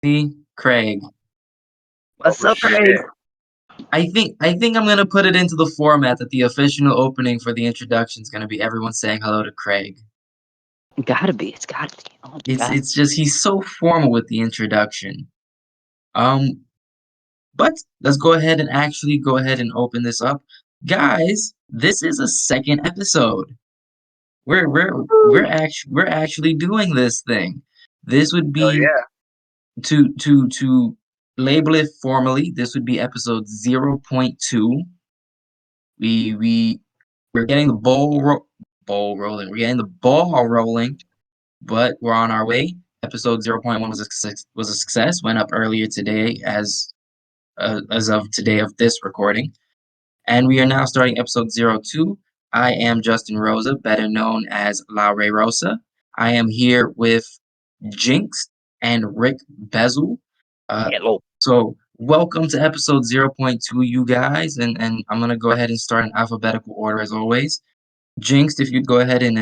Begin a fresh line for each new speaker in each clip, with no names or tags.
See, Craig.
What's
Oh
up, Craig?
shit.
I think I'm gonna put it into the format that the official opening for the introduction is gonna be everyone saying hello to Craig.
Gotta be. It's gotta be. Oh my
It's
god.
it's just he's so formal with the introduction. Um, but let's go ahead and actually go ahead and open this up, guys. This is a second episode. We're actually doing this thing. This would
Hell
be
yeah.
to label it formally. This would be episode 0.2. We we're getting the ball rolling. We're getting the ball rolling, but we're on our way. Episode 0.1 was a success. Went up earlier today as of today of this recording, and we are now starting episode 0.2. I am Justin Rosa, better known as La Ray Rosa. I am here with Jinx and Rick Bezel. Uh,
Hello.
so welcome to episode 0.2, you guys, and I'm gonna go ahead and start in alphabetical order as always. Jinx, if you'd go ahead and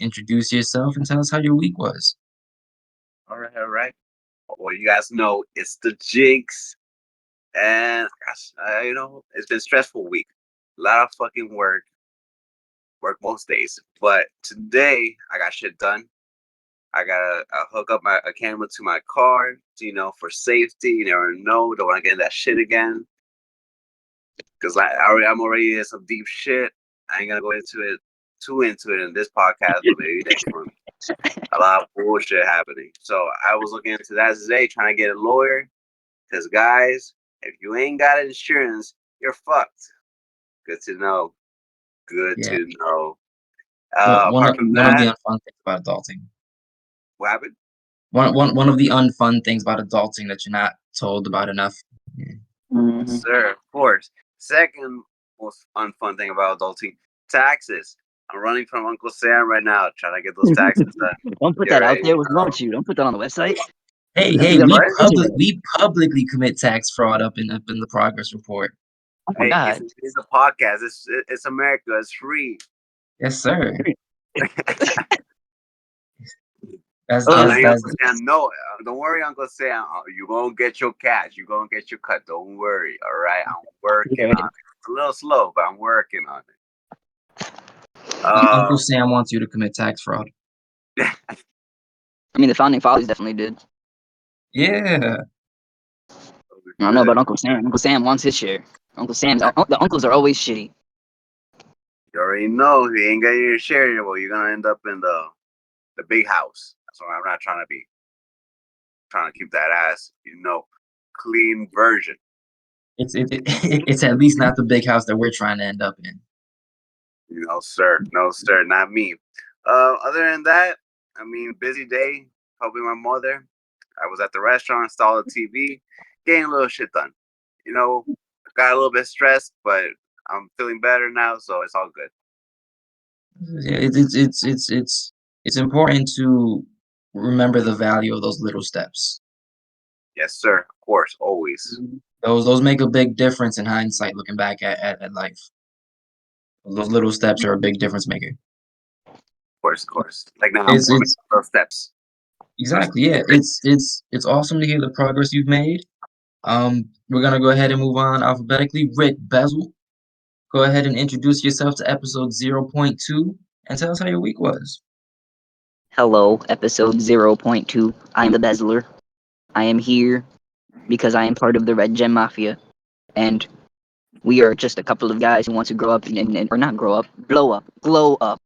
introduce yourself and tell us how your week was.
All right. Well, you guys know it's the Jinx, and gosh, it's been a stressful week. A lot of fucking work most days. But today I got shit done. I gotta hook up a camera to my car, for safety. You never know, don't want to get in that shit again. Because I'm already in some deep shit. I ain't gonna go too into it in this podcast, but maybe next one. A lot of bullshit happening. So I was looking into that today, trying to get a lawyer. Because guys, if you ain't got insurance, you're fucked. Good to know. Good
Yeah,
to know.
one
Apart
of
from
one of the
that,
unfun things about adulting.
what happened?
One of the unfun things about adulting that you're not told about enough. Yeah.
Mm-hmm.
Sir, of course. Second most unfun thing about adulting, taxes. I'm running from Uncle Sam right now, trying to get those taxes done.
Don't put
You
that out
already
there. What's wrong
know.
with you? Don't put that on the website.
Hey,
Don't
hey,
do that on
we
What?
the
public
internet.
we publicly commit tax fraud up in the progress report.
Oh my
Hey,
god.
it's a podcast. It's America. It's free.
Yes, sir. That's
Oh,
that's
Hey,
that's
Uncle Sam, no, don't worry, Uncle Sam. You gonna get your cash. You gonna get your cut. Don't worry. All right, I'm working on
yeah.
it. It's a little slow, but I'm working on it.
Uncle
Uh,
Sam wants you to commit tax fraud.
I mean, the founding fathers definitely did.
Yeah.
I don't know
good.
about Uncle Sam. Uncle Sam wants his share. The uncles are always shitty.
You already know if you ain't getting your share, well, you're gonna end up in the big house. That's what I'm not trying to be. Trying to keep that ass, clean version.
It's at least not the big house that we're trying to end up in.
Sir. No, sir, not me. Other than that, I mean, busy day helping my mother. I was at the restaurant, installed the TV, getting a little shit done. Got a little bit stressed, but I'm feeling better now, so it's all good.
Yeah, it's important to remember the value of those little steps.
Yes, sir. Of course, always.
Those make a big difference in hindsight, looking back at life. Those little steps are a big difference maker.
Of course, of course. Like now, I'm making
It's
little steps. There's
exactly, yeah. It's awesome to hear the progress you've made. We're gonna go ahead and move on alphabetically. Rick Bezel, go ahead and introduce yourself to episode 0.2 and tell us how your week was.
Hello, episode 0.2. I am the Bezeler. I am here because I am part of the Red Gem Mafia, and we are just a couple of guys who want to grow up or not grow up, glow up.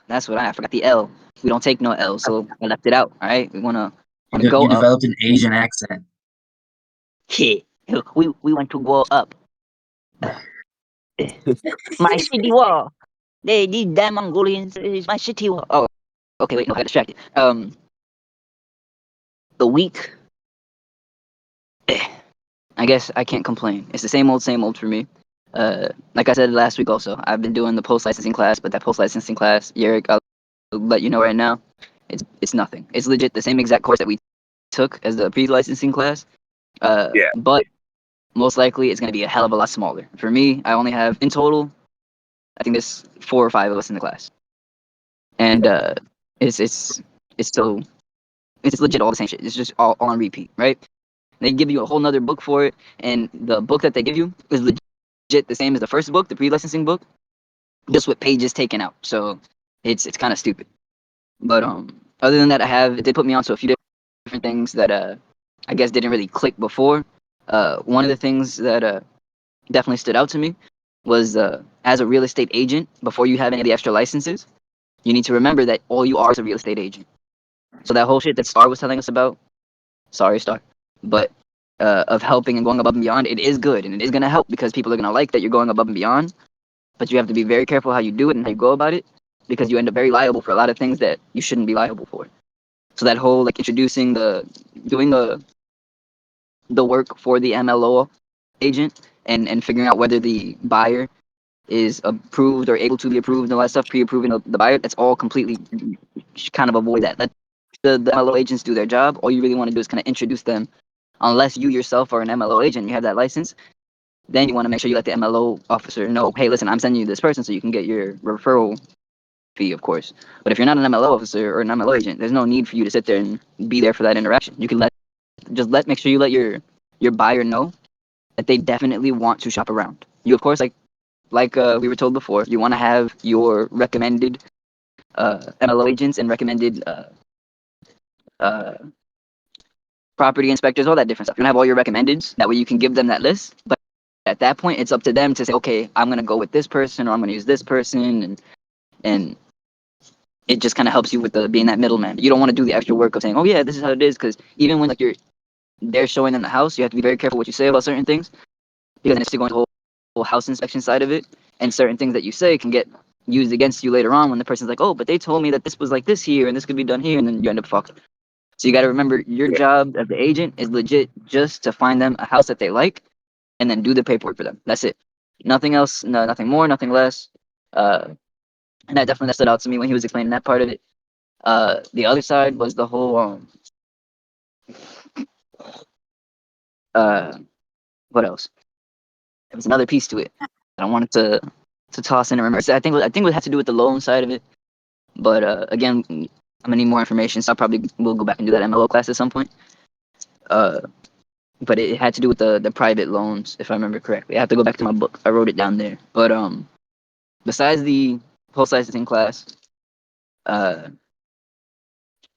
That's what I forgot the L. We don't take no L, so I left it out. All right, we wanna go
You
up.
developed an Asian accent.
Yeah, we want to go up. My city wall. These damn Mongolians is my city wall. Oh, okay, wait, no, I got distracted. The week. I guess I can't complain. It's the same old for me. Like I said last week, also I've been doing the post licensing class, but that post licensing class, Yerrick, I'll let you know right now, it's nothing. It's legit the same exact course that we took as the pre licensing class.
Yeah,
But most likely it's gonna be a hell of a lot smaller. For me, I only have in total, I think there's 4 or 5 of us in the class, and it's still It's legit all the same shit. It's just all on repeat, right? They give you a whole nother book for it, and the book that they give you is legit the same as the first book, the pre-licensing book, just with pages taken out. So it's kind of stupid. But other than that, it did put me onto a few different things that I guess didn't really click before. One of the things that definitely stood out to me was as a real estate agent, before you have any of the extra licenses, you need to remember that all you are is a real estate agent. So that whole shit that Star was telling us about, sorry Star, but of helping and going above and beyond, it is good and it is gonna help because people are gonna like that you're going above and beyond. But you have to be very careful how you do it and how you go about it because you end up very liable for a lot of things that you shouldn't be liable for. So that whole like introducing doing the work for the MLO agent and figuring out whether the buyer is approved or able to be approved and all that stuff, pre-approving the buyer, that's all completely kind of avoid that. Let the MLO agents do their job. All you really want to do is kind of introduce them, unless you yourself are an MLO agent, you have that license. Then you want to make sure you let the MLO officer know, hey, listen, I'm sending you this person so you can get your referral fee, of course. But if you're not an MLO officer or an MLO agent, there's no need for you to sit there and be there for that interaction. You can make sure you let your buyer know that they definitely want to shop around. You, of course, like we were told before, you want to have your recommended MLO agents and recommended uh, property inspectors, all that different stuff. You want to have all your recommendeds. That way you can give them that list. But at that point, it's up to them to say, okay, I'm going to go with this person or I'm going to use this person. And it just kind of helps you with being that middleman. You don't want to do the extra work of saying, oh, yeah, this is how it is. Because even when like they're showing them the house, you have to be very careful what you say about certain things. Because then it's still going to the whole house inspection side of it. And certain things that you say can get used against you later on when the person's like, oh, but they told me that this was like this here and this could be done here. And then you end up fucked. So you got to remember your job as the agent is legit just to find them a house that they like and then do the paperwork for them. That's it. Nothing else, no, nothing more, nothing less. And that definitely stood out to me when he was explaining that part of it. The other side was the whole what else? There was another piece to it that I wanted to toss in and remember. So I think it had to do with the loan side of it. But again, I'm gonna need more information, so I probably will go back and do that MLO class at some point. But it had to do with the private loans, if I remember correctly. I have to go back to my book. I wrote it down there. But besides the post licensing class, uh,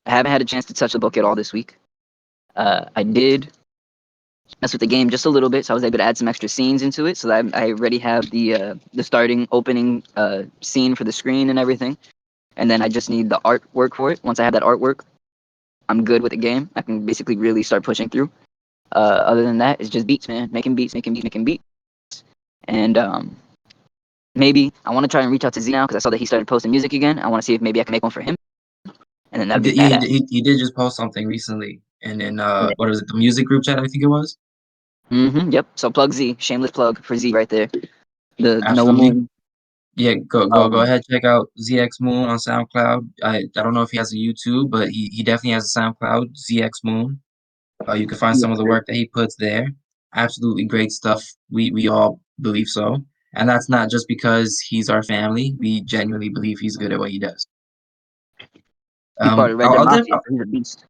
I haven't had a chance to touch the book at all this week. I did mess with the game just a little bit, so I was able to add some extra scenes into it. So that I already have the starting opening scene for the screen and everything, and then I just need the artwork for it. Once I have that artwork, I'm good with the game. I can basically really start pushing through. Other than that, it's just beats, man. Making beats. And maybe I want to try and reach out to Z now because I saw that he started posting music again. I want to see if maybe I can make one for him, and then that'd be
Yeah,
badass.
he did just post something recently, and in
Yeah.
what is it, the music group chat? I think it was.
Yep. So plug Z. Shameless plug for Z right there. The Noah
Absolutely.
Moon.
Yeah, go
Um,
ahead, check out ZX Moon on SoundCloud. I don't know if he has a YouTube, but he definitely has a SoundCloud, ZX Moon. You can find
yeah.
some of the work that he puts there. Absolutely great stuff. We all believe so, and that's not just because he's our family. We genuinely believe he's good at what he does.
He's part of Red
I'll
Jet
I'll, def-
Mafia. So he's a beast.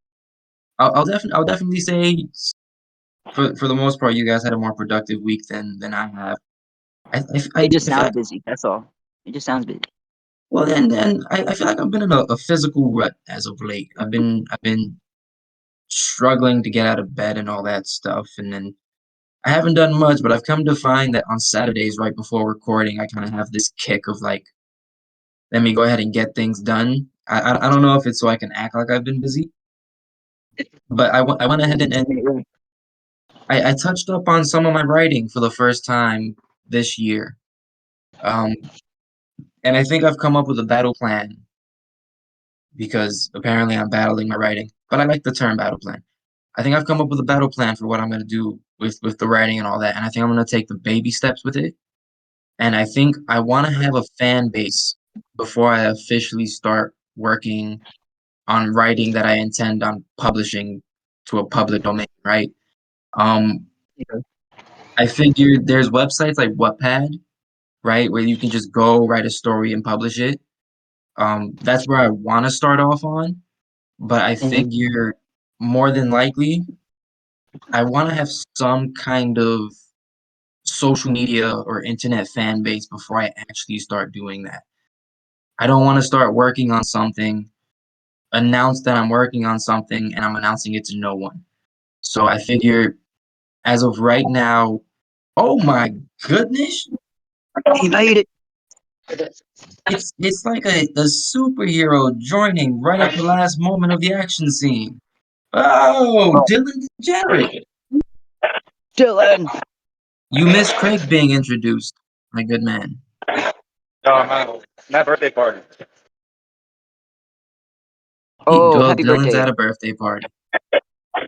I'll definitely say for the most part, you guys had a more productive week than I have.
He just
I feel
sounds
like
busy. That's all. He just sounds busy.
well then I feel like I've been in a physical rut as of late. I've been struggling to get out of bed and all that stuff, and then I haven't done much, but I've come to find that on Saturdays, right before recording, I kind of have this kick of like, let me go ahead and get things done. I don't know if it's so I can act like I've been busy, but I went ahead and I touched up on some of my writing for the first time this year. Um, and I think I've come up with a battle plan because apparently I'm battling my writing, but I like the term battle plan. I think I've come up with a battle plan for what I'm going to do with the writing and all that, and I think I'm going to take the baby steps with it. And I think I want to have a fan base before I officially start working on writing that I intend on publishing to a public domain, right? Um,
Yeah.
I figured there's websites like Wattpad, right, where you can just go write a story and publish it. That's where I want to start off on, but I
Mhm.
figure more than likely, I want to have some kind of social media or internet fan base before I actually start doing that. I don't want to start working on something, announce that I'm working on something, and I'm announcing it to no one. So I figure, as of right now, oh my goodness,
He made it.
it's like a superhero joining right at the last moment of the action scene. Oh, Dylan Degenerate.
Dylan.
You missed Craig being introduced, my good man.
No, my birthday party.
Oh,
Well,
happy
Dylan's
birthday.
at a birthday party.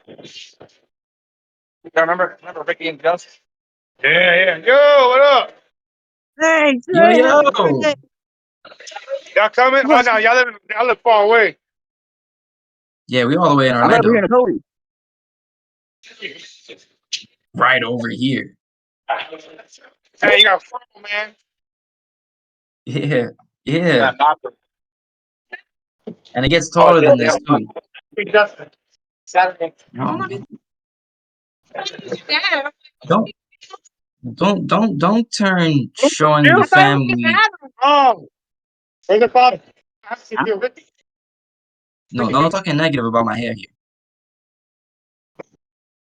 You remember Ricky and Gus? Yeah. Yo, what up?
Hey,
Yo,
Trey, happy
yo.
birthday.
Y'all coming? Oh
What's
no, y'all live far away.
Yeah, we all the way in
I'm over here
Orlando.
in Cody.
Right over here.
Hey, you got a phone, man.
Yeah, yeah.
Not
And it gets
oh,
taller than this
yeah.
too.
Hey, Justin. Saturday.
Oh my! Don't don't turn showing the
You?
family.
Oh, where's the father? I have to see you, Ricky.
No, don't talking negative about my hair here.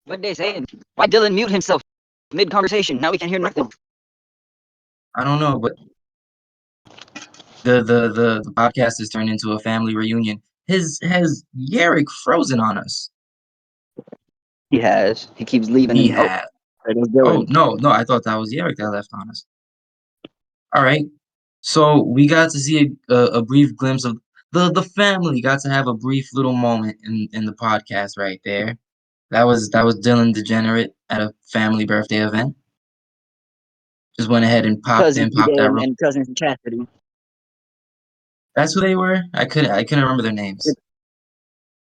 What they saying? Why Dylan mute himself mid conversation? Now we can't hear nothing.
I don't know, but the podcast has turned into a family reunion. Has Yarrick frozen on us?
He has. He keeps leaving
He
and
had.
it was
Oh
Dylan.
no, I thought that was Yarrick that left on us. All right. So we got to see a brief glimpse of the family. Got to have a brief little moment in the podcast right there. That was Dylan Degenerate at a family birthday event. Just went ahead and popped
Cousin
in, popped
CJ
that real.
and cousin Chastity.
That's who they were. I couldn't remember their names.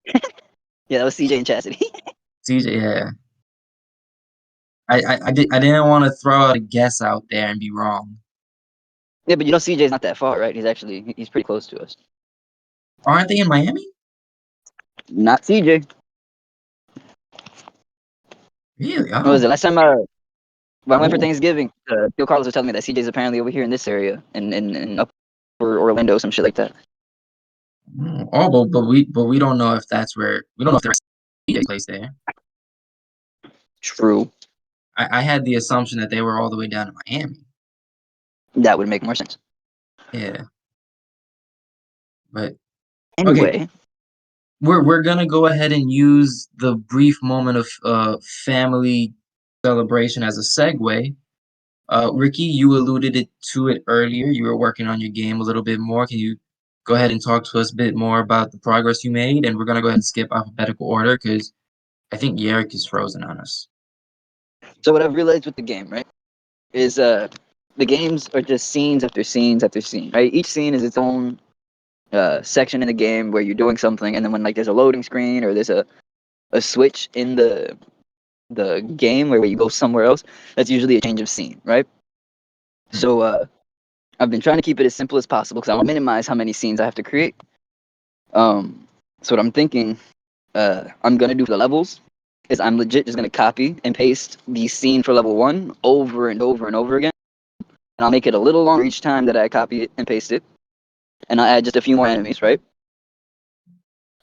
Yeah, that was CJ and Chastity.
CJ, yeah. I didn't want to throw out a guess out there and be wrong.
Yeah, but you know CJ's not that far, right? He's pretty close to us.
Aren't they in Miami?
Not CJ.
Really?
What was
Oh,
it? Last time when I went for
oh,
Thanksgiving, Phil Carlos was telling me that CJ's apparently over here in this area in upper Orlando, some shit like that.
oh, but we don't know if that's where we don't know if there's CJ place there.
True.
I had the assumption that they were all the way down in Miami.
That would make more sense.
Yeah, but okay,
Anyway,
we're gonna go ahead and use the brief moment of family celebration as a segue. Ricky, you alluded to it earlier. You were working on your game a little bit more. Can you go ahead and talk to us a bit more about the progress you made? And we're gonna go ahead and skip alphabetical order because I think Yarrick is frozen on us.
so what I've realized with the game, right, is the games are just scenes after scenes after scene, right? Each scene is its own section in the game where you're doing something, and then when like there's a loading screen or there's a switch in the game where you go somewhere else, that's usually a change of scene, right? So I've been trying to keep it as simple as possible because I want to minimize how many scenes I have to create. So what I'm thinking I'm gonna do for the levels is I'm legit just gonna copy and paste the scene for level 1 over and over and over again, and I'll make it a little longer each time that I copy it and paste it, and I'll add just a few more enemies, right?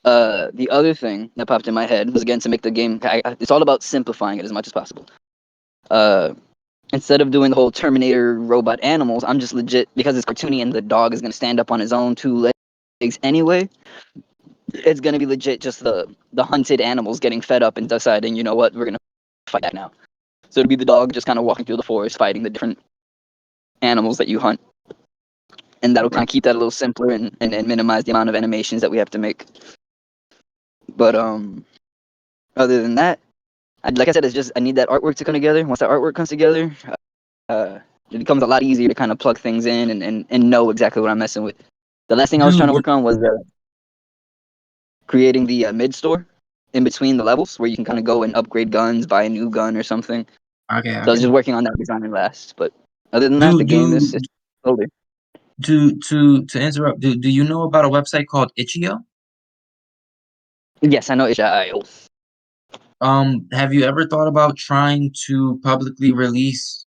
The other thing that popped in my head was again to make the game. It's all about simplifying it as much as possible. Instead of doing the whole Terminator robot animals, I'm just legit because it's cartoony and the dog is gonna stand up on his own 2 legs anyway. It's gonna be legit just the hunted animals getting fed up and deciding, you know what, we're gonna fight that now. So it'll be the dog just kind of walking through the forest fighting the different animals that you hunt, and that'll kind of keep that a little simpler and minimize the amount of animations that we have to make. But other than that, like I said, it's just I need that artwork to come together. Once that artwork comes together, it becomes a lot easier to kind of plug things in and know exactly what I'm messing with. The last thing I was trying to
Do
work on was creating the mid store in between the levels where you can kind of go and upgrade guns, buy a new gun or something. So I was
okay.
just working on that design last. But other than that,
Do
the game is
do
it's older.
to interrupt. Do you know about a website called Itch.io?
Yes, I know itch.io.
Have you ever thought about trying to publicly release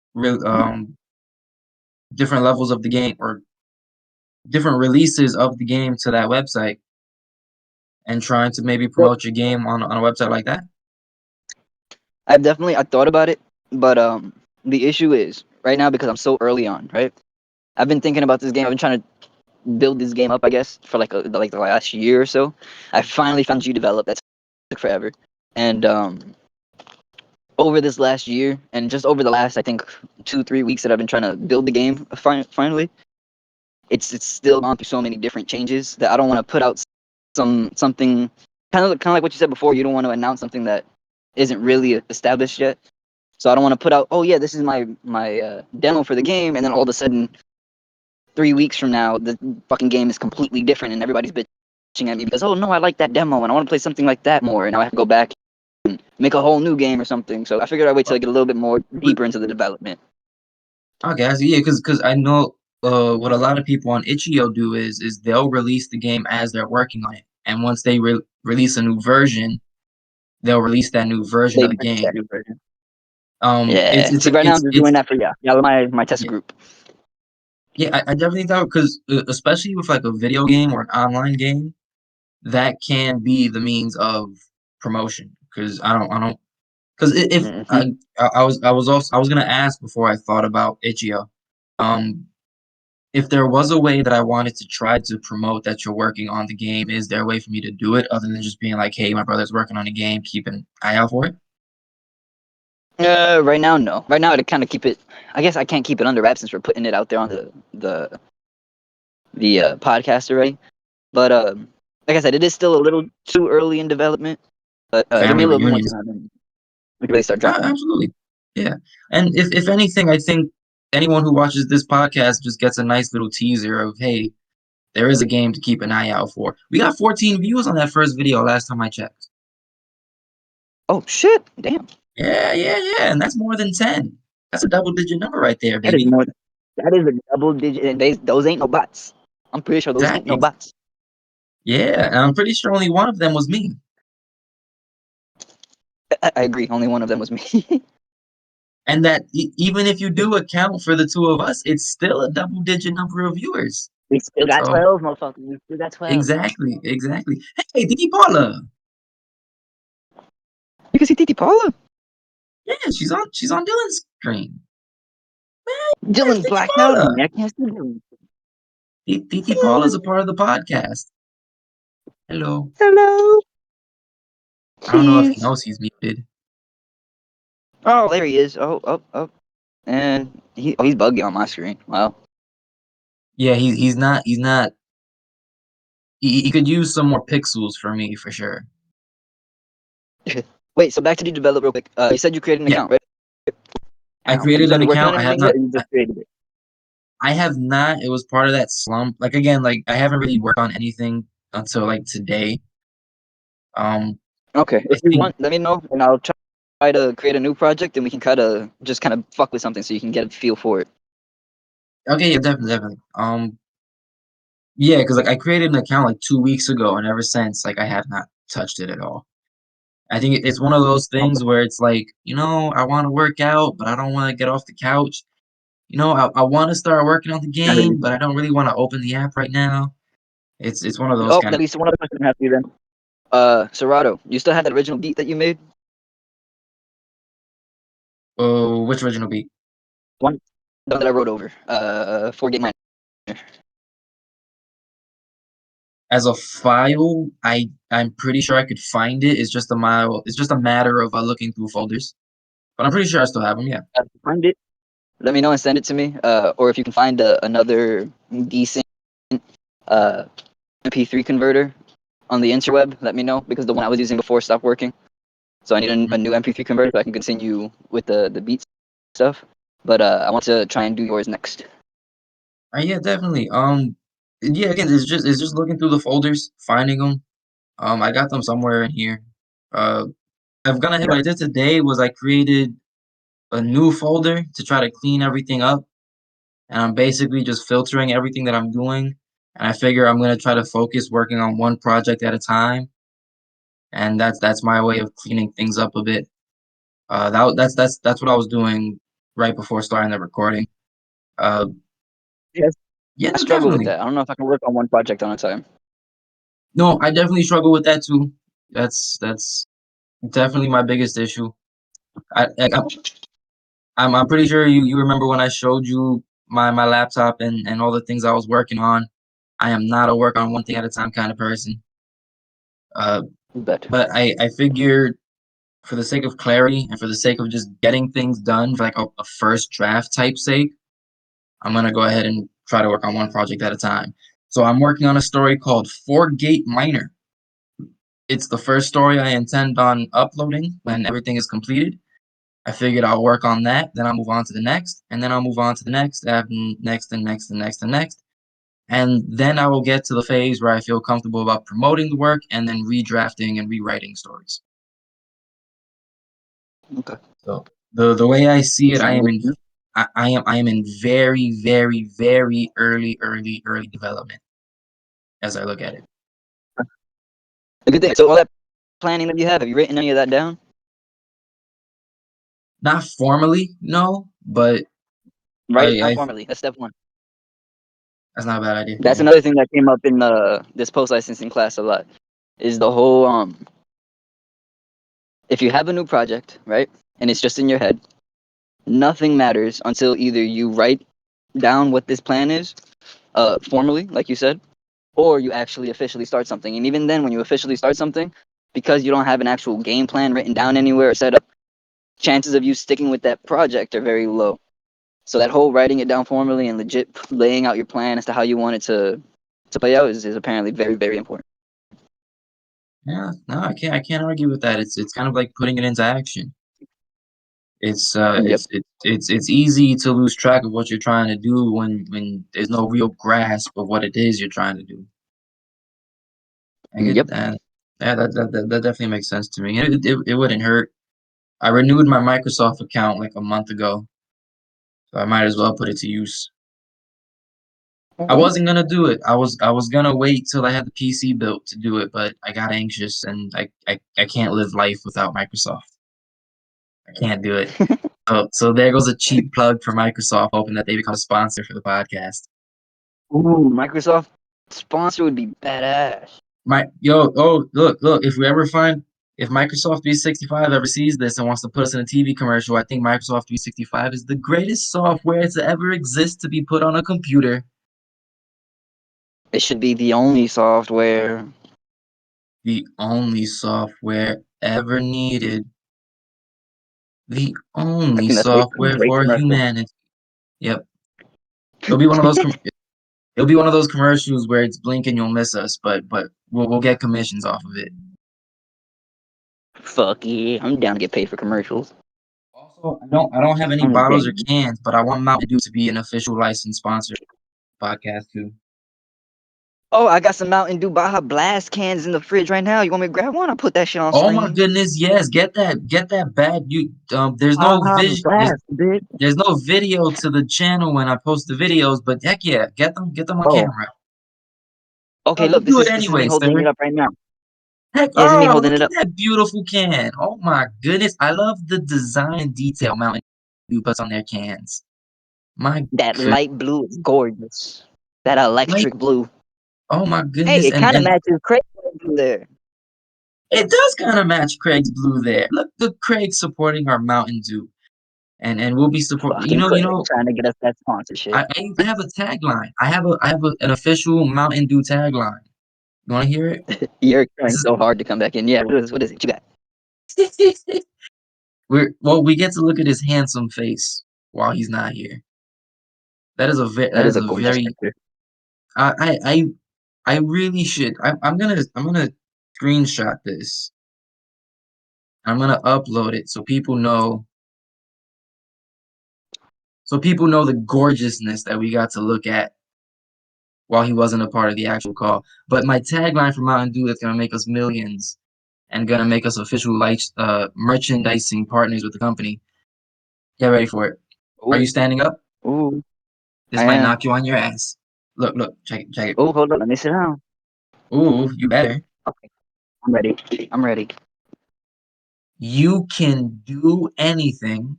different levels of the game or different releases of the game to that website and trying to maybe
So
promote your game on a website like that?
I thought about it, but the issue is right now because I'm so early on, right? I've been thinking about this game. I've been trying to build this game up, I guess, for like the last year or so. I finally found G Develop. That took forever, and over this last year, and just over the last I think 2-3 weeks that I've been trying to build the game, finally, it's still gone through so many different changes that I don't want to put out something kind of like what you said before. You don't want to announce something that isn't really established yet. So I don't want to put out, oh yeah, this is my demo for the game, and then all of a sudden 3 weeks from now, the fucking game is completely different, and everybody's bitching at me because, oh no, I like that demo, and I want to play something like that more, and now I have to go back and make a whole new game or something. So I figured I'd wait till I get a little bit more deeper into the development.
Okay, I see. Yeah, because I know what a lot of people on Itch.io do is they'll release the game as they're working on it, and once they release a new version, they'll release that new version
They
of the
merged that
game.
new version.
It's
Yeah.
it's
See, right now I'm just
it's
doing that for yeah, my test
yeah,
group.
yeah, I definitely thought because especially with like a video game or an online game, that can be the means of promotion. Because I don't because if
Hmm.
I was gonna ask before I thought about Itch.io, um, if there was a way that I wanted to try to promote that you're working on the game, is there a way for me to do it other than just being like, "Hey, my brother's working on a game, keep an eye out for it"?
Right now, no. Right now, to kind of keep it, I guess I can't keep it under wraps since we're putting it out there on the podcast already. But like I said, it is still a little too early in development. But give me
Family
a little bit more
reunions.
time, and we can really start dropping it.
Absolutely. Yeah. And if anything, I think anyone who watches this podcast just gets a nice little teaser of, hey, there is a game to keep an eye out for. We got 14 views on that first video last time I checked.
Oh shit! Damn,
Yeah, yeah, yeah. And that's more than 10. That's a double digit number right there,
that is
baby.
more. That is a double digit, and those ain't no bots. I'm pretty sure those ain't no
Exactly.
bots.
Yeah. And I'm pretty sure only one of them was me.
I agree. Only one of them was me.
And that even if you do account for the two of us, it's still a double digit number of viewers.
We still got
So
12, motherfucker. We still got 12.
exactly, exactly. Hey, Didi Paula.
You can see Titi Paula.
Yeah, she's on Dylan's screen. There's
Dylan's
Didi
blacked out on
Paula.
me. I can't see Dylan.
Didi Paula is a part of the podcast. Hello.
Hello.
I don't know if he
Cheese.
knows he's muted.
Oh, there he is. Oh. And he's buggy on my screen. Wow.
Yeah, he's not. He could use some more pixels for me for sure.
Wait, so back to the develop real quick. You said you created an
Yeah,
account, right?
I
Have you
created an
started working on
account. I have
anything
not.
yet, or you just created it?
I have not. It was part of that slump. Like again, like I haven't really worked on anything until like today.
Okay.
I
If you
think.
want, let me know, and I'll try to create a new project, and we can kind of fuck with something so you can get a feel for it.
Okay, yeah, definitely, definitely. Yeah, because like I created an account like 2 weeks ago, and ever since, like I have not touched it at all. I think it's one of those
Okay.
things where it's like, I want to work out, but I don't want to get off the couch. I want to start working on the
I hear
game,
you.
but I don't really want to open the app right now. It's one of those
Oh,
kind
at
of.
least one other question I have for you then. Serato, you still have that original beat that you made?
Oh, which original beat?
One, the one that I wrote over. Forget mine.
As a file, I'm pretty sure I could find it. It's just a matter of looking through folders. But I'm pretty sure I still have them. Yeah.
Find it. Let me know and send it to me. Or if you can find another decent uh, MP3 converter on the interweb, let me know because the one I was using before stopped working. So I need a
Mhm.
new MP3 converter so I can continue with the beats stuff. But I want to try and do yours next.
Yeah, definitely. Yeah, again, it's just looking through the folders, finding them. I got them somewhere in here. Uh, I've gone ahead. What I did today was I created a new folder to try to clean everything up, and I'm basically just filtering everything that I'm doing. And I figure I'm gonna try to focus working on one project at a time. and that's my way of cleaning things up a bit. That's what I was doing right before starting the recording. Uh,
Yes.
yeah,
I
no,
struggle with
definitely.
that. I don't know if I can work on one project on a time.
No, I definitely struggle with that too. That's definitely my biggest issue. I'm pretty sure you remember when I showed you my laptop and all the things I was working on. I am not a work on one thing at a time kind of person. Uh,
But
but I figured for the sake of clarity and for the sake of just getting things done for like a first draft type sake, I'm gonna go ahead and try to work on one project at a time. So I'm working on a story called Four Gate Miner. It's the first story I intend on uploading when everything is completed. I figured I'll work on that, then I'll move on to the next, and then I'll move on to the next, and next, and next, and next, and next. And then I will get to the phase where I feel comfortable about promoting the work and then redrafting and rewriting stories.
okay.
So the way I see it,
Sound good.
I am in very, very, very early development as I look at it.
A good thing. So all that planning that you have you written any of that down?
Not formally, no, but
Write it down
I
formally. That's step one.
that's not a bad idea.
That's
Yeah.
another thing that came up in this post licensing class a lot. Is the whole if you have a new project, right, and it's just in your head, nothing matters until either you write down what this plan is, formally, like you said, or you actually officially start something. And even then, when you officially start something, because you don't have an actual game plan written down anywhere or set up, chances of you sticking with that project are very low. So that whole writing it down formally and legit laying out your plan as to how you want it to play out is apparently very, very important.
Yeah, no, I can't argue with that. It's kind of like putting it into action.
Yep.
It's easy to lose track of what you're trying to do when there's no real grasp of what it is you're trying to do. I get
Yep.
that. Yeah, that definitely makes sense to me. It wouldn't hurt. I renewed my Microsoft account like a month ago, so I might as well put it to use. I wasn't gonna do it. I was gonna wait till I had the PC built to do it, but I got anxious and I can't live life without Microsoft. I can't do it. So there goes a cheap plug for Microsoft, hoping that they become a sponsor for the podcast.
Ooh, Microsoft sponsor would be badass.
Look, if Microsoft 365 ever sees this and wants to put us in a TV commercial, I think Microsoft 365 is the greatest software to ever exist to be put on a computer.
It should be the only software.
The only software ever needed. The
I
only
think that's a
software
great
for
commercial.
humanity. Yep. It'll be one of those it'll be one of those commercials where it's blink and you'll miss us, but we'll get commissions off of it.
Fuck yeah, I'm down to get paid for commercials.
Also, I don't have any
I'm
bottles or
game.
cans, but I want Mountain Dew to be an official licensed sponsor of the podcast too.
Oh, I got some Mountain Dew Baja Blast cans in the fridge right now. You want me to grab one? I'll put that shit on
Oh my
stream.
goodness, yes, get that bad you
Baja Blast, bitch.
there's no video to the channel when I post the videos, but heck yeah, get them on
Oh,
camera.
okay.
You
Look,
do it
this is me
anyway,
holding
sir.
it up right now.
Heck,
Yeah, this is me holding
look
it
at
up.
that beautiful can. Oh my goodness, I love the design and detail Mountain Dew puts on their cans. My
That
good,
light blue is gorgeous. That
like,
electric blue.
oh my
Hey,
goodness,
it kind of
and
matches Craig's blue there.
it does kind of match Craig's blue there. Look, Craig supporting our Mountain Dew, and we'll be supporting.
Fucking
You
Craig
know,
trying to get us that sponsorship.
I have a tagline. I have an official Mountain Dew tagline. You want to hear it?
You're trying so hard to come back in. Yeah, what is it? You got?
We get to look at his handsome face while he's not here. That
That is
is
a
a
gorgeous
very
picture.
I I really should. I'm gonna screenshot this. I'm gonna upload it so people know the gorgeousness that we got to look at while he wasn't a part of the actual call. But my tagline for Mountain Dew that's gonna make us millions and gonna make us official merchandising partners with the company. Get ready for it. Are you
Ooh,
standing up?
ooh,
This
I
might
am.
knock you on your ass. Look, check it.
Oh, hold on, let me sit down.
Ooh, you better.
Okay. I'm ready. I'm ready.
You can do anything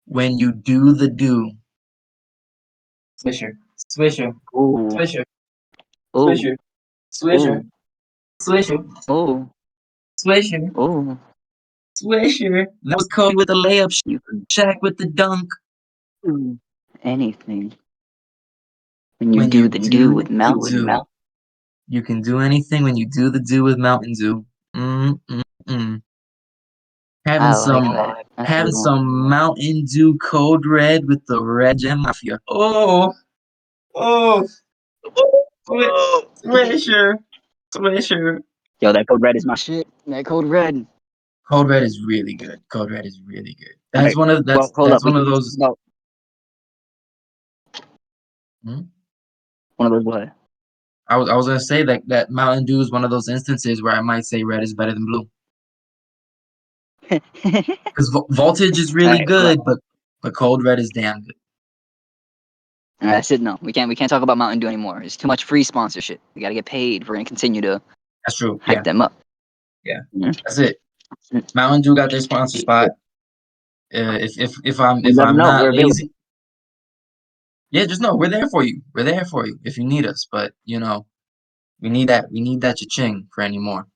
when you do the do. Swisher, swisher,
Ooh.
swisher,
Ooh.
swisher, swisher,
Ooh.
swisher,
Ooh.
swisher,
Ooh.
swisher. That was Kobe with the layup,
You can
Shaq with the dunk.
do anything when you
When you
do the do
do
with
the
Mountain
do, you can do anything when you do the do with Mountain Dew. Mm. Having
I like
some,
that. That's a
having
good one.
some Mountain Dew Code Red with the Red Gem Mafia. Oh, oh, Swisher, Swisher.
Yo, that code red is my shit. That code red.
Code Red is really good. Code Red is really good.
All
That's
right.
one of
Well,
that's
hold
that's
up. We
one of
can talk
those.
about
Hmm?
one of those what?
I was gonna say that Mountain Dew is one of those instances where I might say red is better than blue
All
because Voltage is really
right. Well,
good, but Cold Red is damn good.
all right, that's it. No, we can't talk about Mountain Dew anymore. It's too much free sponsorship. We got to get paid. We're gonna continue to
That's true.
hype them up.
Yeah.
Yeah.
That's it. Mountain Dew got their sponsor spot. If I'm
We
if
let them
I'm
know
not
we're available.
lazy, yeah, just know we're there for you. We're there for you if you need us. But we need that cha-ching for anymore.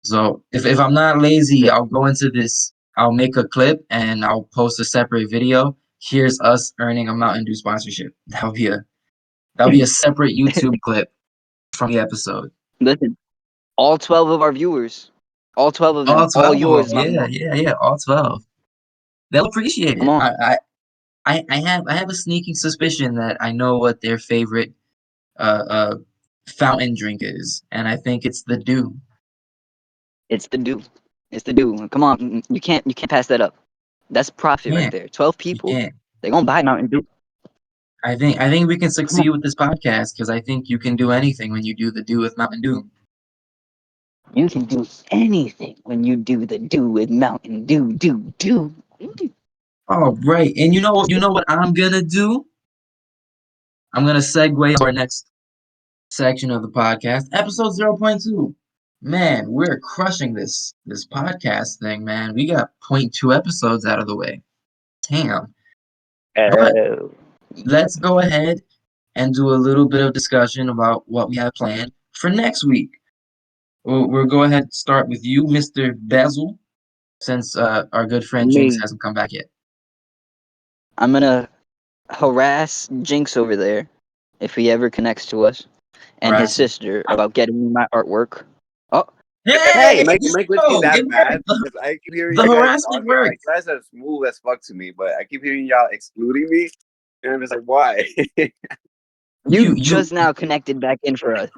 So if I'm not lazy,
Yeah.
I'll go into this. I'll make a clip and I'll post a separate video. Here's us earning a Mountain Dew sponsorship. That'll be a separate YouTube clip from the episode.
Listen, all 12 of our viewers, all 12 of
All
them, all
12 of
yours,
them.
Mountain Dew.
Yeah. All 12. They'll appreciate
Come
it.
on.
I have a sneaking suspicion that I know what their favorite uh, uh, fountain drink is, and I think it's the Dew.
It's the Dew. It's the Dew. Come on. You can't pass that up. That's profit right
Yeah,
there. 12
you
people,
can't.
they're gonna buy Mountain Dew.
I think we can
Come on.
succeed with this podcast because I think you can do anything when you do the Dew with Mountain Dew.
You can do anything when you do the do with Mountain Dew, do.
All right, and you know what I'm gonna do? I'm gonna segue to our next section of the podcast, episode 0.2. Man, we're crushing this podcast thing, man. We got point 0.2 episodes out of the way. Damn. But
Oh.
let's go ahead and do a little bit of discussion about what we have planned for next week. We'll go ahead and start with you, Mr. Basil, since our good friend Jinx
Me.
hasn't come back yet.
I'm gonna harass Jinx over there if he ever connects to us and his
Harass him.
sister about getting me my artwork. Oh,
Hey,
hey!
Am I glitchy
yo,
that
it
bad?
worked. The,
Because I keep hearing
the
you guys
harassment
talking. Like,
worked.
you guys are smooth as fuck to me, but I keep hearing y'all excluding me, and I'm just like, why?
You
You
just now connected back in for us.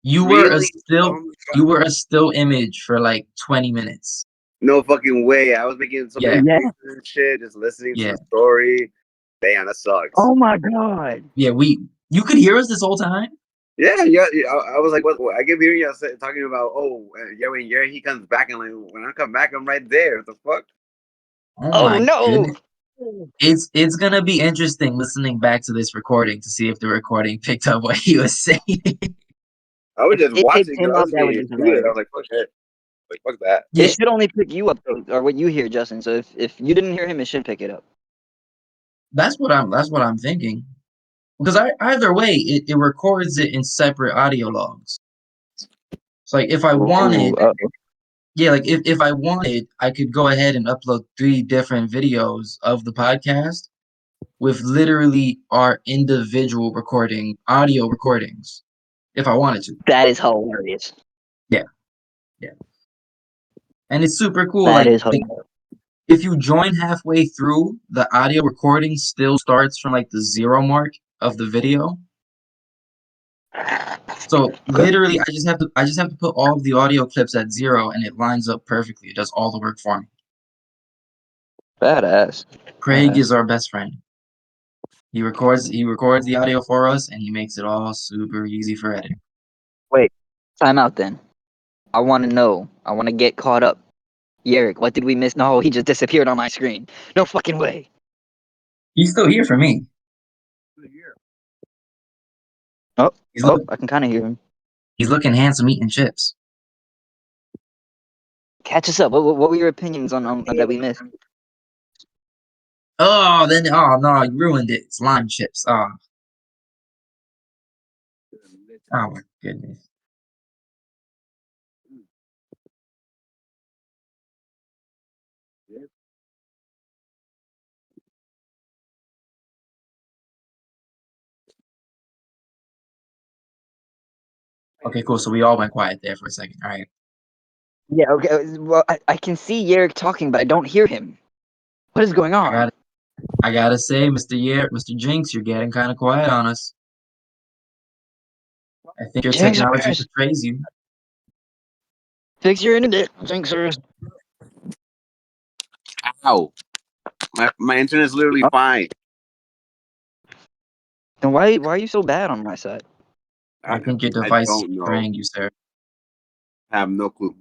you were a
Really?
still
Oh my god!
you were a still image for like 20 minutes.
No fucking way! I was making so many
Yeah,
Yeah.
faces and shit, just listening to
yeah,
the story. Damn, that sucks.
Oh my god.
yeah. You could hear us this whole time.
Yeah. I was like, what? I keep hearing y'all talking about, oh, yeah, when Gary he comes back, and like, when I come back, I'm right there. What the fuck?
Oh
Oh
my
no.
goodness. It's gonna be interesting listening back to this recording to see if the recording picked up what he was saying.
I was
If
just
it
watching
picked
because
him
I
up,
was
that would
getting
be
excluded. I
hilarious.
was like, fuck it. Like, fuck that.
It
Yeah,
should only pick you up though, or what you hear, Justin. So if you didn't hear him, it should pick it up.
that's what I'm thinking. Because either way, it records it in separate audio logs. So like if I
Ooh,
wanted,
uh-oh.
yeah, like if I wanted, I could go ahead and upload 3 different videos of the podcast with literally our individual audio recordings, if I wanted to.
That is hilarious.
Yeah, yeah. And it's super cool.
That
Like
is hilarious.
if you join halfway through, the audio recording still starts from like the 0 mark of the video. So
Okay.
literally I just have to put all of the audio clips at 0 and it lines up perfectly. It does all the work for me.
Badass.
Craig is our best friend. He records the audio for us and he makes it all super easy for editing.
Wait, time out then. I want to know. I want to get caught up. Yerrick, what did we miss? No, he just disappeared on my screen. No fucking way.
He's still here for me.
Oh,
He's
oh,
look
I can kind of hear him.
he's looking handsome eating chips.
Catch us up. What were your opinions on that we missed?
Oh, no, you ruined it. Slime chips. Oh my goodness. Okay, cool. So we all went quiet there for a second. All right.
Yeah. Okay. Well, I can see Yerrick talking, but I don't hear him. What is going on?
I gotta say, Mr. Jinx, you're getting kind of quiet on us. I think your
Jinx,
technology betrays you.
fix your internet, Jinxers.
Ow. My internet's literally
Oh.
fine.
Then why are you so bad on my side?
I think your
I
device is
don't know.
betraying you, sir.
I have no clue.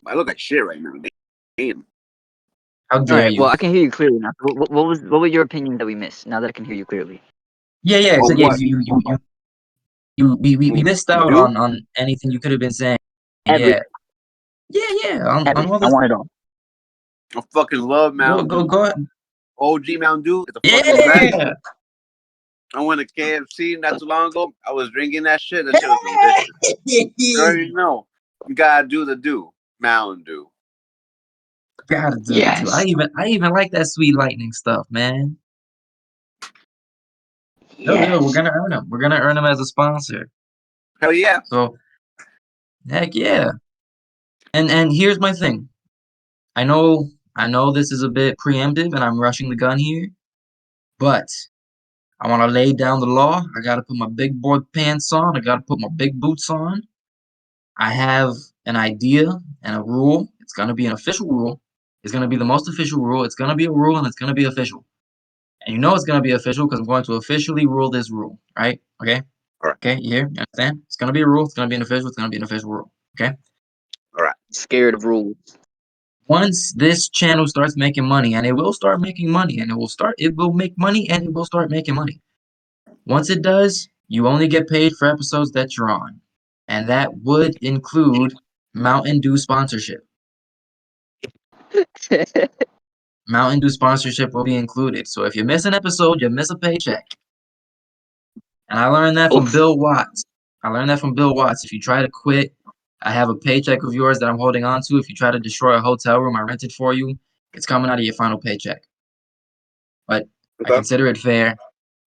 I look like shit right now. Damn.
How
All
dare
right.
you?
Well, I can hear you clearly now. What were your opinions that we missed? Now that I can hear you clearly.
Yeah.
Oh,
So yeah,
what?
we missed out
You?
on anything you could have been saying.
Everything.
Yeah. On
Everything.
all
I
this.
want it all.
I fucking love Mountain Dew.
Go ahead.
OG Mountain Dew is the fucking best.
Yeah.
I went to KFC not too long ago. I was drinking that shit. That shit was delicious. You already know. You gotta do the do. Mountain Dew.
Gotta do the two.
Yes.
I even like that sweet lightning stuff, man. No, we're
Yes.
gonna earn them. We're gonna earn them as a sponsor.
Hell yeah.
So heck yeah. And here's my thing. I know this is a bit preemptive and I'm rushing the gun here, but I want to lay down the law. I got to put my big boy pants on. I got to put my big boots on. I have an idea and a rule. It's going to be an official rule. It's going to be the most official rule. It's going to be a rule and it's going to be official. And you know it's going to be official because I'm going to officially rule this rule, right? Okay?
All right.
Okay, you hear? You understand? It's going to be a rule. It's going to be an official. It's going to be an official rule. Okay?
All right.
Scared of rules.
Once this channel starts making money, and it will start making money, and it will make money, and it will start making money. Once it does, you only get paid for episodes that you're on. And that would include Mountain Dew sponsorship. Mountain Dew sponsorship will be included. So if you miss an episode, you miss a paycheck. And I learned that from
Oof.
Bill Watts. If you try to quit, I have a paycheck of yours that I'm holding on to. If you try to destroy a hotel room I rented for you, it's coming out of your final paycheck. But I
Okay.
consider it fair.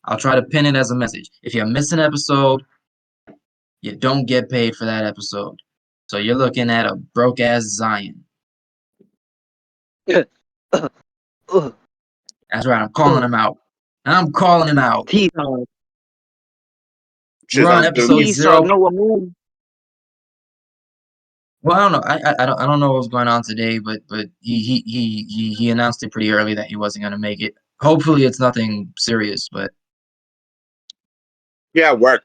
I'll try to pin it as a message. If you miss an episode, you don't get paid for that episode. So you're looking at a broke ass Zion. That's right. I'm calling him out. I'm calling him out.
Peace dog.
Shit
We're on
sounds good to
episode
me.
Peace
zero.
dog. No one.
Well, I don't know. I don't know what's going on today, but he announced it pretty early that he wasn't gonna make it. Hopefully, it's nothing serious, but
Yeah, work.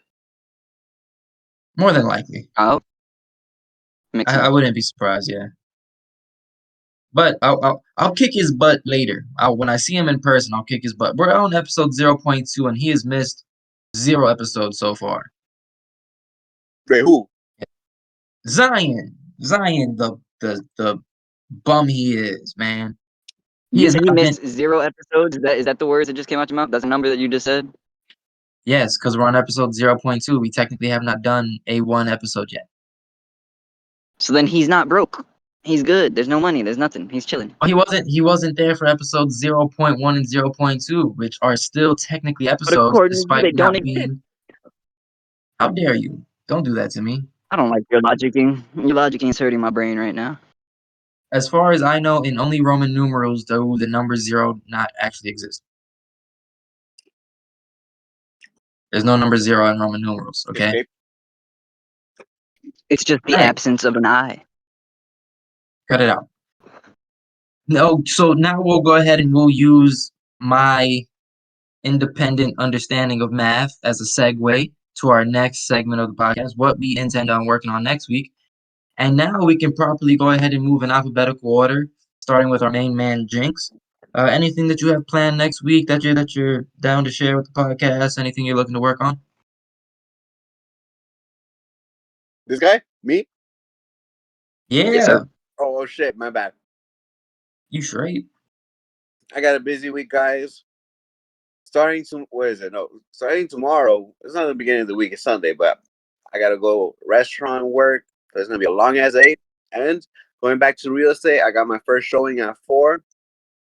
more than likely,
Oh. Makes sense.
I wouldn't be surprised. Yeah, but I'll kick his butt later. When I see him in person, I'll kick his butt. We're on episode 0.2, and he has missed 0 episodes so far.
Wait, who?
Zion, the bum he is, man. He
You
has
said he
not been.
missed 0 episodes. Is that the words that just came out your mouth? That's the number that you just said.
Yes, because we're on episode 0.2. We technically have not done a 1 episode yet.
So then he's not broke. He's good. There's no money. There's nothing. He's chilling.
Oh, he wasn't there for episodes 0.1 and 0.2, which are still technically
But
episodes,
according to you,
despite
they don't
not
exist.
being. How dare you? Don't do that to me.
I don't like your logicking. Your logicking is hurting my brain right now.
As far as I know, in only Roman numerals do the number 0 not actually exist. There's no number 0 in Roman numerals, okay?
Escape.
It's just the
Right.
absence of an eye.
Cut it out. No, so now we'll go ahead and we'll use my independent understanding of math as a segue to our next segment of the podcast, what we intend on working on next week. And now we can properly go ahead and move in alphabetical order, starting with our main man, Jinx. Anything that you have planned next week that you're down to share with the podcast? Anything you're looking to work on?
This guy? Me?
Yeah.
Yes, sir.
Oh, Oh shit, my bad.
You straight?
I got a busy week, guys. Starting tomorrow. It's not the beginning of the week. It's Sunday, but I gotta go restaurant work. So it's gonna be a long ass 8. And going back to real estate, I got my first showing at 4.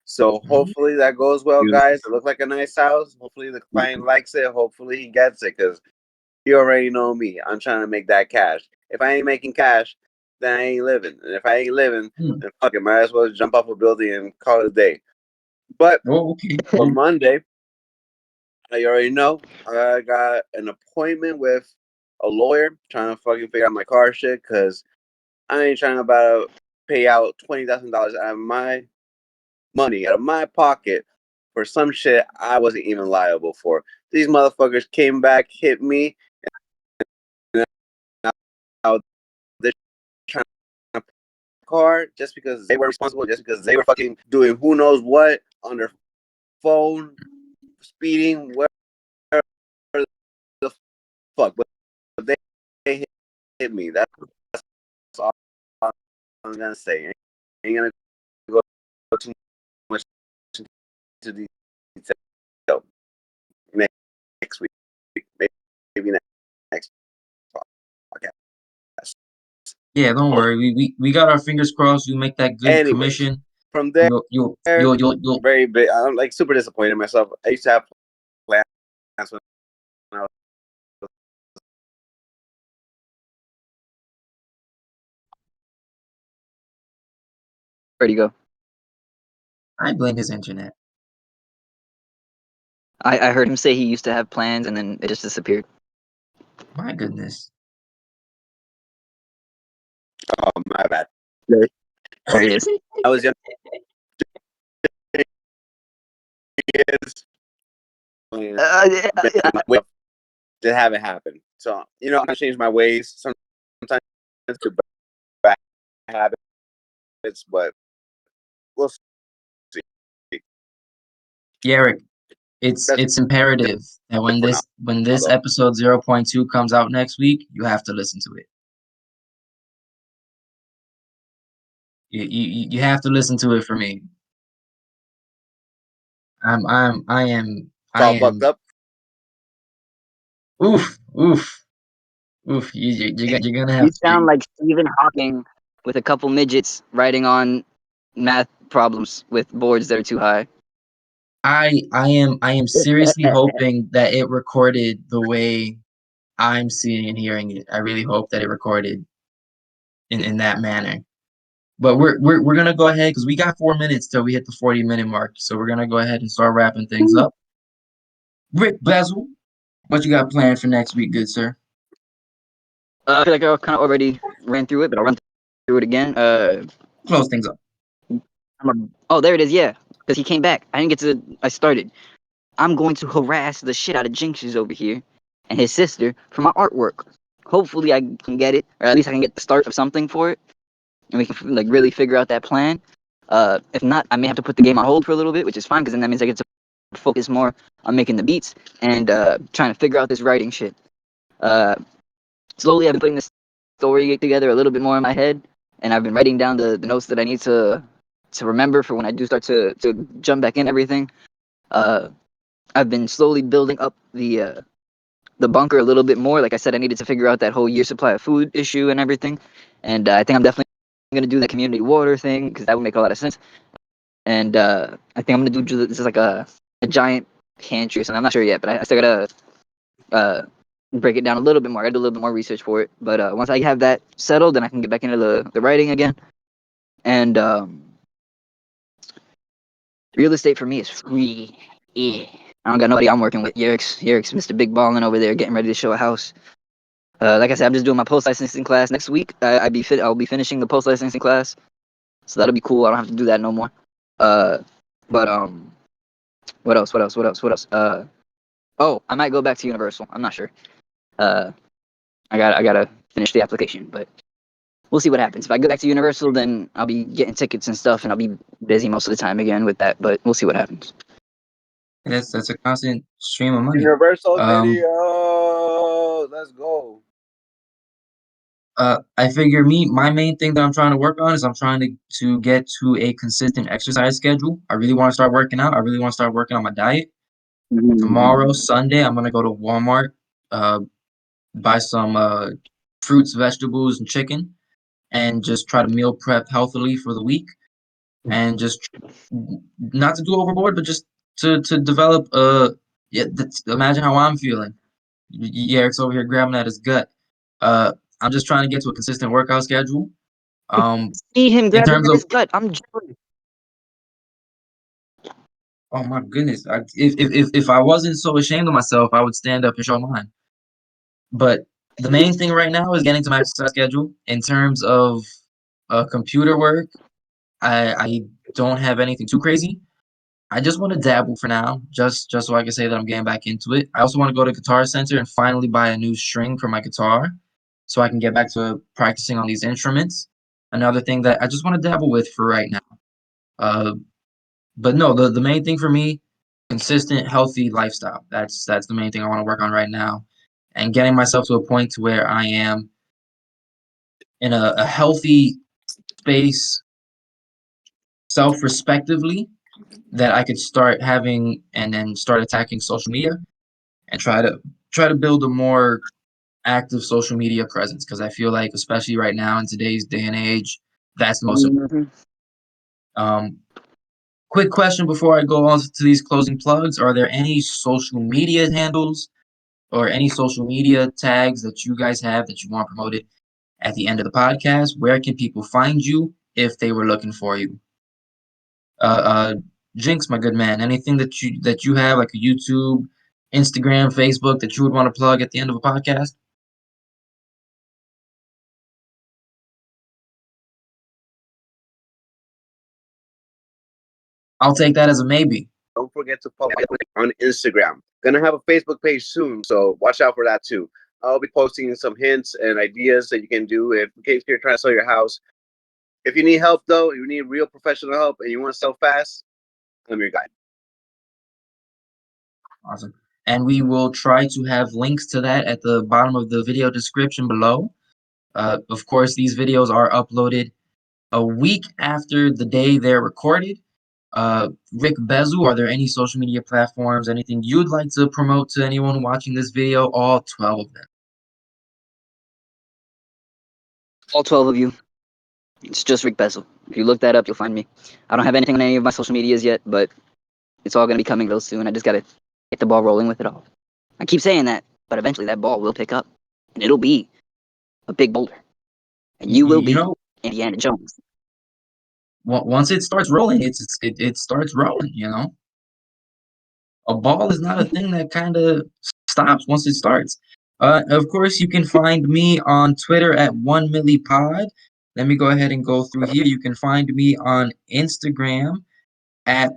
So hopefully that goes well, guys. It looks like a nice house. Hopefully the client likes it. Hopefully he gets it, because you already know me. I'm trying to make that cash. If I ain't making cash, then I ain't living. And if I ain't living, then fuck it, might as well jump off a building and call it a day. But
Oh, okay.
on Monday, you already know, I got an appointment with a lawyer trying to fucking figure out my car shit, because I ain't trying to about pay out $20,000 out of my money, out of my pocket, for some shit I wasn't even liable for. These motherfuckers came back, hit me, and now they're trying to car just because they were responsible, just because they were fucking doing who knows what on their phone, speeding, whatever the fuck. But they hit me. That's all I'm gonna say. I ain't gonna go too much into detail next week. Maybe next podcast.
Yeah, don't worry. We got our fingers crossed. You make that good
Anyways,
commission.
from there,
You'll
very big. I'm like super disappointed in myself. I used to have plans when I was
Where'd he go?
I blame his internet.
I heard him say he used to have plans and then it just disappeared.
My goodness.
oh my bad.
There he is.
I was young. To have it happen. So, I'm gonna change my ways. Sometimes it's good bad habits, but we'll see.
Yeah, Eric, it's imperative that when
For now,
this
although.
episode 0.2 comes out next week, you have to listen to it. You have to listen to it for me. I
It's all bucked
am.
up.
Oof, oof, oof. You're gonna
You
have
sound like Stephen Hawking with a couple midgets writing on math problems with boards that are too high.
I am seriously hoping that it recorded the way I'm seeing and hearing it. I really hope that it recorded in that manner. But we're gonna go ahead because we got 4 minutes till we hit the 40-minute mark. So we're gonna go ahead and start wrapping things up. Rick Bezel, what you got planned for next week, good sir?
I feel like I kind of already ran through it, but I'll run through it again.
Close things up.
Oh, there it is. Yeah, because he came back. I didn't get to. I started. I'm going to harass the shit out of Jinxes over here and his sister for my artwork. Hopefully, I can get it, or at least I can get the start of something for it, and we can like really figure out that plan. If not, I may have to put the game on hold for a little bit, which is fine because then that means I get to focus more on making the beats and trying to figure out this writing shit. Slowly, I've been putting this story together a little bit more in my head, and I've been writing down the notes that I need to remember for when I do start to jump back in everything. I've been slowly building up the bunker a little bit more. Like I said, I needed to figure out that whole year supply of food issue and everything, and I think I'm definitely going to do the community water thing because that would make a lot of sense. And I think I'm going to do this is like a giant pantry or something. I'm not sure yet, but I still got to break it down a little bit more. I got to do a little bit more research for it. But once I have that settled, then I can get back into the writing again. And real estate for me is free. Yeah. I don't got nobody I'm working with. Yerik's Mr. Big Ballin' over there getting ready to show a house. Like I said, I'm just doing my post licensing class next week. I'll be finishing the post licensing class, so that'll be cool. I don't have to do that no more. But what else? Oh, I might go back to Universal. I'm not sure. I gotta finish the application, but we'll see what happens. If I go back to Universal, then I'll be getting tickets and stuff, and I'll be busy most of the time again with that. But we'll see what happens.
That's a constant stream of money.
Universal video. Let's go.
I figure my main thing that I'm trying to work on is I'm trying to get to a consistent exercise schedule. I really want to start working out. I really want to start working on my diet. Tomorrow, Sunday, I'm gonna go to Walmart, uh, buy some fruits, vegetables, and chicken, and just try to meal prep healthily for the week, and just not to do overboard, but just to develop yeah. Imagine how I'm feeling. Eric's over here grabbing at his gut. I'm just trying to get to a consistent workout schedule.
See him
In
grabbing
terms
at
of
his gut. I'm jealous.
oh my goodness, if I wasn't so ashamed of myself, I would stand up and show mine. But the main thing right now is getting to my exercise schedule. In terms of computer work, I don't have anything too crazy. I just want to dabble for now, just so I can say that I'm getting back into it. I also want to go to Guitar Center and finally buy a new string for my guitar, so I can get back to practicing on these instruments. Another thing that I just want to dabble with for right now. Uh, but no, the main thing for me, consistent, healthy lifestyle. That's the main thing I want to work on right now, and getting myself to a point to where I am in a healthy space, self-respectively, that I could start having and then start attacking social media and try to build a more active social media presence because I feel like especially right now in today's day and age, that's the most
Mhm.
um quick question before I go on to these closing plugs. Are there any social media handles or any social media tags that you guys have that you want promoted at the end of the podcast? Where can people find you if they were looking for you? Uh, Jinx, my good man, anything that you have like a YouTube, Instagram, Facebook that you would want to plug at the end of a podcast? I'll take that as a maybe.
Don't forget to follow me on Instagram. Gonna have a Facebook page soon, so watch out for that too. I'll be posting some hints and ideas that you can do if in case you're trying to sell your house. If you need help though, you need real professional help and you want to sell fast, I'm your guy.
Awesome. And we will try to have links to that at the bottom of the video description below. Of course, these videos are uploaded a week after the day they're recorded. Rick Bezu, are there any social media platforms, anything you'd like to promote to anyone watching this video? All 12 of them.
All 12 of you. It's just Rick Bezel. If you look that up, you'll find me. I don't have anything on any of my social medias yet, but it's all going to be coming real soon. I just got to get the ball rolling with it all. I keep saying that, but eventually that ball will pick up, and it'll be a big boulder. And you will
You
be
know,
Indiana Jones.
once it starts rolling, it starts rolling. You know, a ball is not a thing that kind of stops once it starts. Of course, you can find me on Twitter at 1millipod. Let me go ahead and go through here. You can find me on Instagram at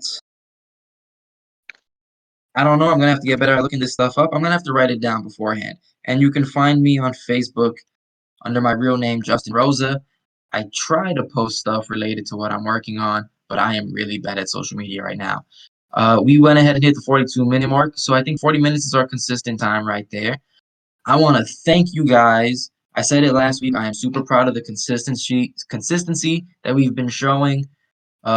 I don't know. I'm gonna have to get better at looking this stuff up. I'm gonna have to write it down beforehand. And you can find me on Facebook under my real name, Justin Rosa. I try to post stuff related to what I'm working on, but I am really bad at social media right now. We went ahead and hit the 42-minute mark, so I think 40 minutes is our consistent time right there. I want to thank you guys. I said it last week. I am super proud of the consistency that we've been showing.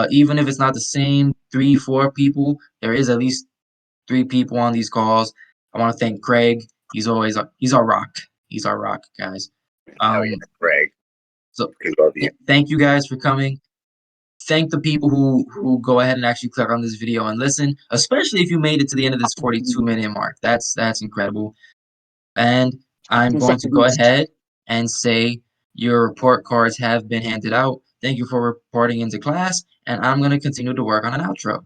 Even if it's not the same 3, 4 people, there is at least 3 people on these calls. I want to thank Craig. He's our rock. He's our rock, guys.
Hell yeah, Greg.
So
Can love you.
thank you guys for coming. Thank the people who go ahead and actually click on this video and listen, especially if you made it to the end of this 42-minute mark. That's incredible. And I'm going to go ahead and say your report cards have been handed out. Thank you for reporting into class, and I'm going to continue to work on an outro.